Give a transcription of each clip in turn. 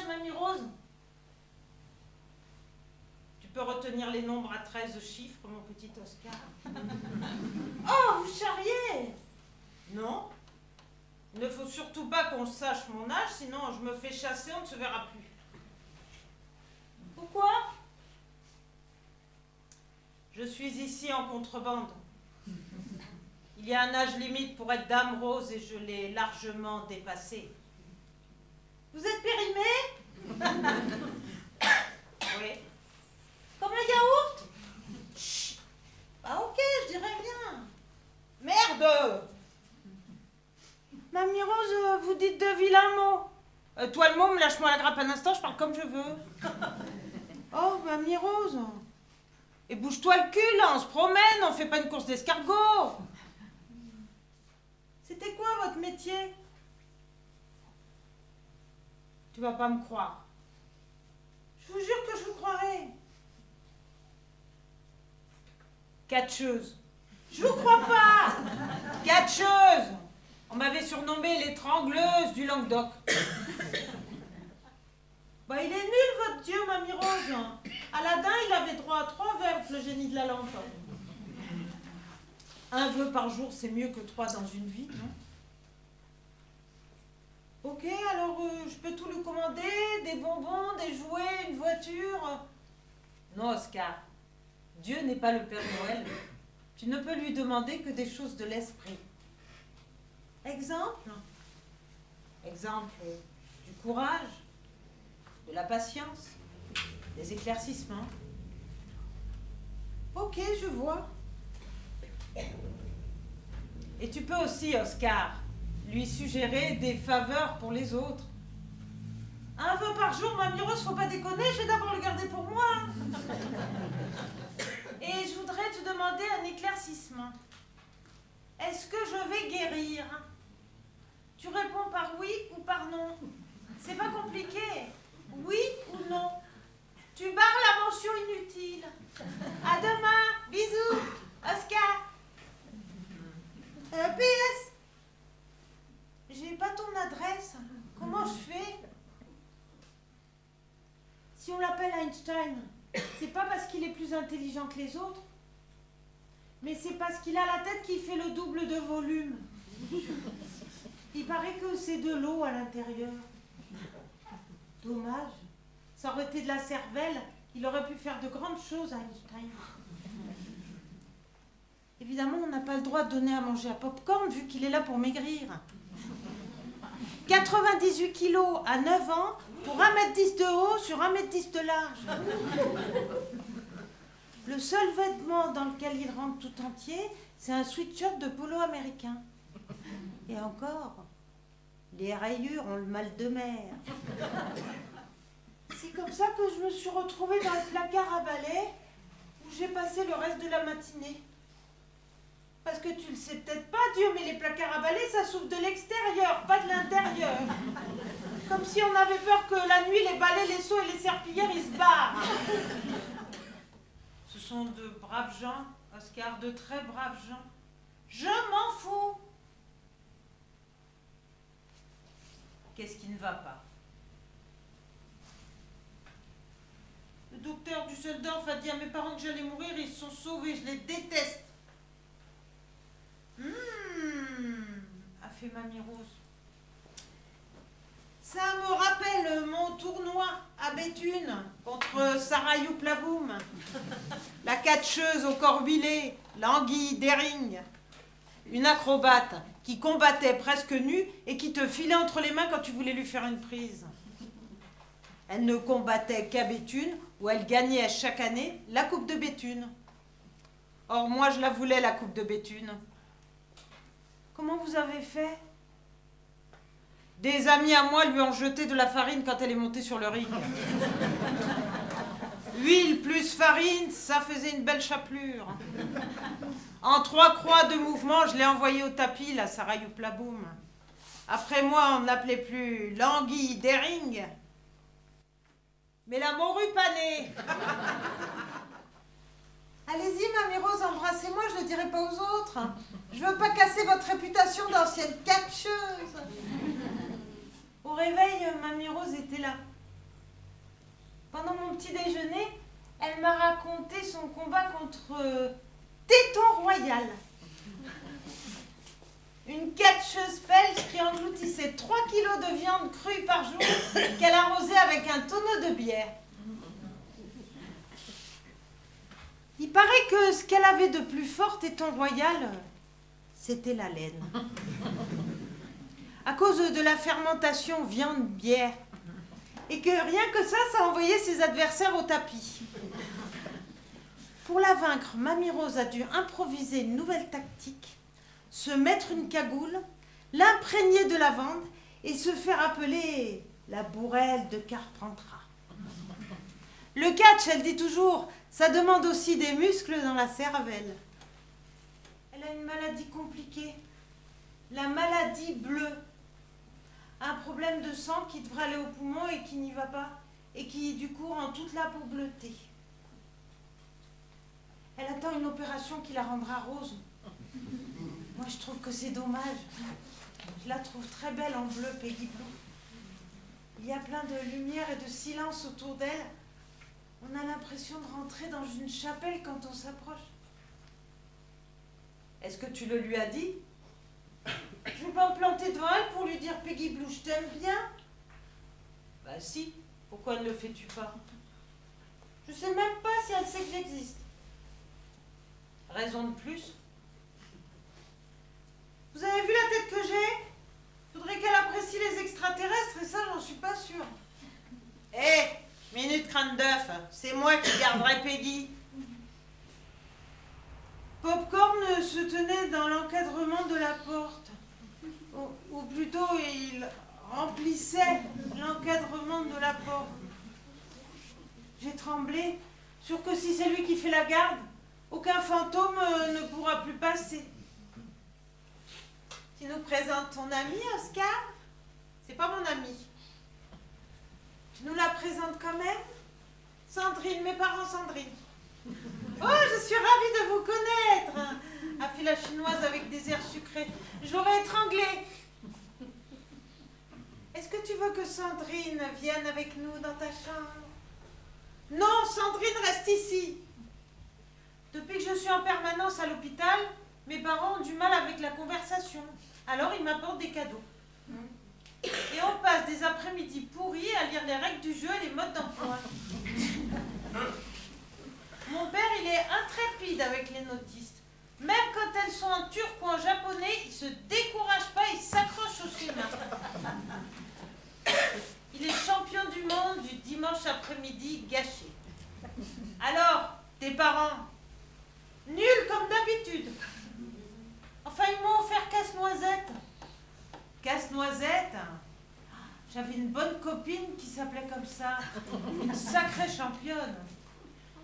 Mamie Rose? Tu peux retenir les nombres à 13 chiffres, mon petit Oscar. Oh, vous charriez? Non. Il ne faut surtout pas qu'on sache mon âge, sinon je me fais chasser, on ne se verra plus. Pourquoi? Je suis ici en contrebande. Il y a un âge limite pour être dame rose et je l'ai largement dépassé. Vous êtes périmée? Oui. Comme le yaourt? Chut. Ah ok, je dirais rien. Merde! Mamie Rose, vous dites de vilains mots. Toi le môme, lâche-moi la grappe un instant, je parle comme je veux. Oh, Mamie Rose. Et bouge-toi le cul, là, on se promène, on fait pas une course d'escargot. C'était quoi votre métier? Tu vas pas me croire. Je vous jure que je vous croirai. Catcheuse. Je vous crois pas. Catcheuse. On m'avait surnommée l'étrangleuse du Languedoc. Bah il est nul votre Dieu, Mamie Rose. Aladin, il avait droit à 3 verbes, le génie de la lampe. Un vœu par jour, c'est mieux que 3 dans une vie, non? Ok, alors je peux tout lui commander, des bonbons, des jouets, une voiture. Non, Oscar, Dieu n'est pas le Père Noël. Tu ne peux lui demander que des choses de l'esprit. Exemple? Exemple du courage, de la patience, des éclaircissements. Ok, je vois. Et tu peux aussi, Oscar, lui suggérer des faveurs pour les autres. Un vœu par jour, Mamie Rose, faut pas déconner, je vais d'abord le garder pour moi. Et je voudrais te demander un éclaircissement. Est-ce que je vais guérir? Tu réponds par oui ou par non. C'est pas compliqué. Oui ou non. Tu barres la mention inutile. À demain. Bisous. Oscar. PS. J'ai pas ton adresse. Comment je fais? Si on l'appelle Einstein, c'est pas parce qu'il est plus intelligent que les autres, mais c'est parce qu'il a la tête qui fait le double de volume. Il paraît que c'est de l'eau à l'intérieur. Dommage. Ça aurait été de la cervelle, il aurait pu faire de grandes choses, Einstein. Évidemment, on n'a pas le droit de donner à manger à Popcorn, vu qu'il est là pour maigrir. 98 kilos à 9 ans, pour 1m10 de haut sur 1m10 de large. Le seul vêtement dans lequel il rentre tout entier, c'est un sweatshirt de polo américain. Et encore, les rayures ont le mal de mer. C'est comme ça que je me suis retrouvée dans le placard à balai où j'ai passé le reste de la matinée. Parce que tu le sais peut-être pas, Dieu, mais les placards à balai, ça s'ouvre de l'extérieur, pas de l'intérieur. Comme si on avait peur que la nuit, les balais, les seaux et les serpillères, ils se barrent. Ce sont de braves gens, Oscar, de très braves gens. Je m'en fous. Qu'est-ce qui ne va pas? Le docteur du Düsseldorf a dit à mes parents que j'allais mourir, ils se sont sauvés, je les déteste. A fait Mamie Rose. Ça me rappelle mon tournoi à Béthune contre Sarah Youplaboum, la catcheuse au corps huilé, l'anguille Dering, une acrobate qui combattait presque nue et qui te filait entre les mains quand tu voulais lui faire une prise. Elle ne combattait qu'à Béthune, où elle gagnait chaque année la Coupe de Béthune. Or, moi, je la voulais, la Coupe de Béthune. Comment vous avez fait? Des amis à moi lui ont jeté de la farine quand elle est montée sur le ring. Huile plus farine, ça faisait une belle chapelure. En 3 croix de mouvement, je l'ai envoyée au tapis, la Sarah Youplaboum. Après moi, on ne l'appelait plus l'anguille Dering, mais la morue panée. Allez-y, Mamie Rose, embrassez-moi, je ne le dirai pas aux autres. Je veux pas casser votre réputation d'ancienne catcheuse. Au réveil, Mamie Rose était là. Pendant mon petit déjeuner, elle m'a raconté son combat contre Téton Royal. Une catcheuse belge qui engloutissait 3 kilos de viande crue par jour qu'elle arrosait avec un tonneau de bière. Il paraît que ce qu'elle avait de plus fort, Téton Royal, c'était la laine. À cause de la fermentation viande-bière. Et que rien que ça envoyait ses adversaires au tapis. Pour la vaincre, Mamie Rose a dû improviser une nouvelle tactique, se mettre une cagoule, l'imprégner de lavande et se faire appeler la bourrelle de Carpentras. Le catch, elle dit toujours, ça demande aussi des muscles dans la cervelle. Elle a une maladie compliquée, la maladie bleue. Un problème de sang qui devrait aller au poumon et qui n'y va pas, et qui du coup rend toute la peau bleutée. Elle attend une opération qui la rendra rose. Moi je trouve que c'est dommage. Je la trouve très belle en bleu, Peggy Blue. Il y a plein de lumière et de silence autour d'elle. On a l'impression de rentrer dans une chapelle quand on s'approche. Est-ce que tu le lui as dit ? Je vais pas me planter devant elle pour lui dire « Peggy Blue, je t'aime bien ». Bah si, pourquoi ne le fais-tu pas? Je sais même pas si elle sait que j'existe. Raison de plus. Vous avez vu la tête que j'ai? Faudrait qu'elle apprécie les extraterrestres et ça, j'en suis pas sûre. Hé, minute crâne d'œuf, c'est moi qui garderai Peggy. Popcorn se tenait dans l'encadrement de la porte. Ou plutôt, il remplissait l'encadrement de la porte. J'ai tremblé, sûr que si c'est lui qui fait la garde, aucun fantôme ne pourra plus passer. Tu nous présentes ton ami, Oscar? C'est pas mon ami. Tu nous la présentes quand même? Sandrine, mes parents Sandrine. Oh, je suis ravie de vous connaître, a fait la chinoise avec des airs sucrés. Je l'aurais étranglée. Est-ce que tu veux que Sandrine vienne avec nous dans ta chambre? Non, Sandrine reste ici. Depuis que je suis en permanence à l'hôpital, mes parents ont du mal avec la conversation. Alors ils m'apportent des cadeaux. Et on passe des après-midi pourris à lire les règles du jeu et les modes d'emploi. Mon père, il est intrépide avec les notistes. Même quand elles sont en turc ou en japonais, il se décourage pas, il s'accroche au chemin. Il est champion du monde du dimanche après-midi gâché. Alors, tes parents, nuls comme d'habitude. Enfin, ils m'ont offert casse-noisette. Casse-noisette? J'avais une bonne copine qui s'appelait comme ça. Une sacrée championne.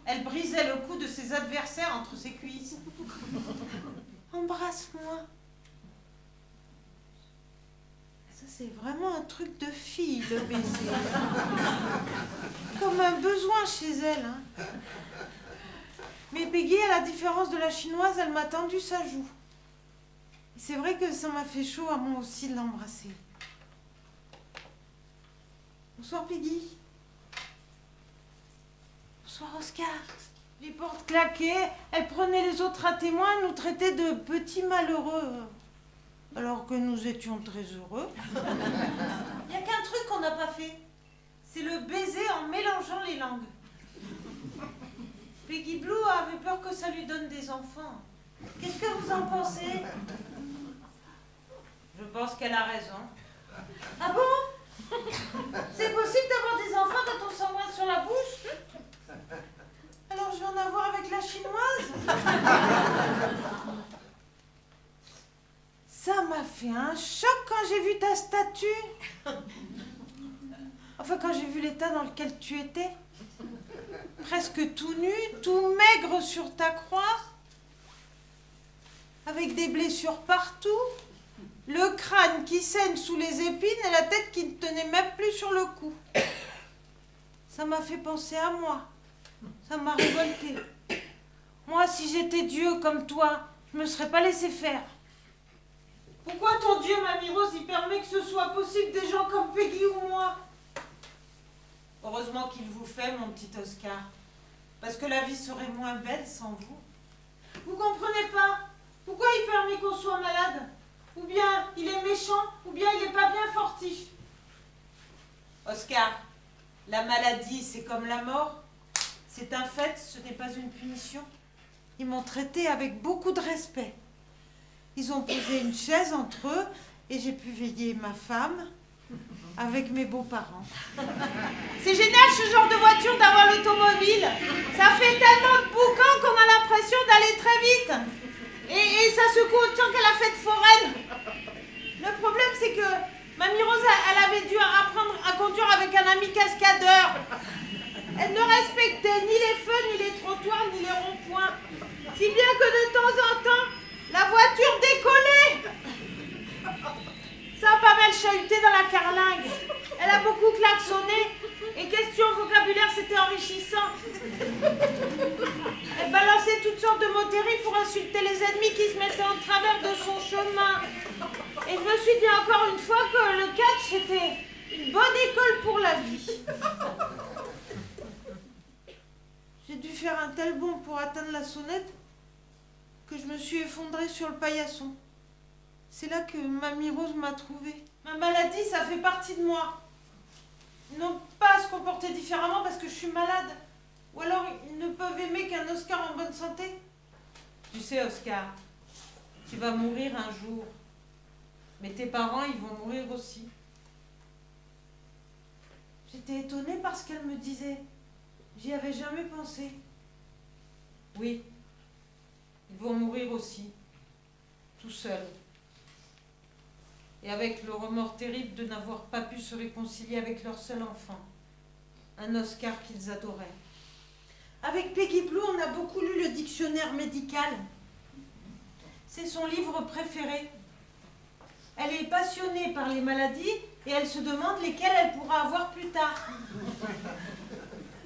Elle brisait le cou de ses adversaires entre ses cuisses. Embrasse-moi. Ça, c'est vraiment un truc de fille, le baiser. Comme un besoin chez elle. Hein. Mais Peggy, à la différence de la chinoise, elle m'a tendu sa joue. Et c'est vrai que ça m'a fait chaud à moi aussi de l'embrasser. Bonsoir, Peggy. Bonsoir, Oscar. Les portes claquaient, elle prenait les autres à témoin, elle nous traitait de petits malheureux. Alors que nous étions très heureux. Il n'y a qu'un truc qu'on n'a pas fait. C'est le baiser en mélangeant les langues. Peggy Blue avait peur que ça lui donne des enfants. Qu'est-ce que vous en pensez? Je pense qu'elle a raison. Ah bon? C'est possible d'avoir des enfants quand on s'embrasse sur la bouche? Alors je vais en avoir avec la chinoise? Ça m'a fait un choc quand j'ai vu ta statue. Enfin, quand j'ai vu l'état dans lequel tu étais. Presque tout nu, tout maigre sur ta croix. Avec des blessures partout. Le crâne qui saigne sous les épines et la tête qui ne tenait même plus sur le cou. Ça m'a fait penser à moi. Ça m'a révolté. Moi, si j'étais Dieu comme toi, je me serais pas laissé faire. Pourquoi ton Dieu, Mamie Rose, il permet que ce soit possible des gens comme Peggy ou moi? Heureusement heureusement qu'il vous fait, mon petit Oscar. Parce que la vie serait moins belle sans vous. Vous comprenez pas? Pourquoi il permet qu'on soit malade? Ou bien il est méchant, ou bien il n'est pas bien fortiche. Oscar, la maladie, c'est comme la mort. C'est un fait, ce n'est pas une punition. Ils m'ont traité avec beaucoup de respect. Ils ont posé une chaise entre eux et j'ai pu veiller ma femme avec mes beaux-parents. C'est génial ce genre de voiture d'avoir l'automobile. Ça fait tellement de boucans qu'on a l'impression d'aller très vite. Et ça secoue autant qu'à la fête foraine. Le problème c'est que Mamie Rose, elle avait dû apprendre à conduire avec un ami cascadeur. Elle ne respectait ni les feux, ni les trottoirs, ni les ronds-points. Si bien que de temps en temps, la voiture décollait. Ça a pas mal chahuté dans la carlingue. Elle a beaucoup klaxonné. Et question vocabulaire, c'était enrichissant. Elle balançait toutes sortes de mots terribles pour insulter les ennemis qui se mettaient en travers de son chemin. Et je me suis dit encore une fois que le catch, c'était une bonne école pour la vie. J'ai dû faire un tel bond pour atteindre la sonnette que je me suis effondrée sur le paillasson. C'est là que Mamie Rose m'a trouvée. Ma maladie, ça fait partie de moi. Ils n'ont pas à se comporter différemment parce que je suis malade. Ou alors, ils ne peuvent aimer qu'un Oscar en bonne santé. Tu sais, Oscar, tu vas mourir un jour. Mais tes parents, ils vont mourir aussi. J'étais étonnée par ce qu'elle me disait. J'y avais jamais pensé. Oui, ils vont mourir aussi, tout seuls. Et avec le remords terrible de n'avoir pas pu se réconcilier avec leur seul enfant, un Oscar qu'ils adoraient. Avec Peggy Blue, on a beaucoup lu le dictionnaire médical. C'est son livre préféré. Elle est passionnée par les maladies et elle se demande lesquelles elle pourra avoir plus tard.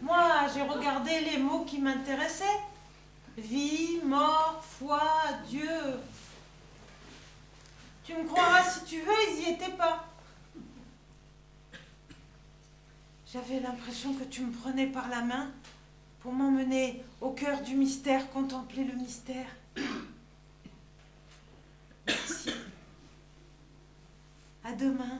Moi, j'ai regardé les mots qui m'intéressaient. Vie, mort, foi, Dieu. Tu me croiras si tu veux, ils n'y étaient pas. J'avais l'impression que tu me prenais par la main pour m'emmener au cœur du mystère, contempler le mystère. Merci. À demain.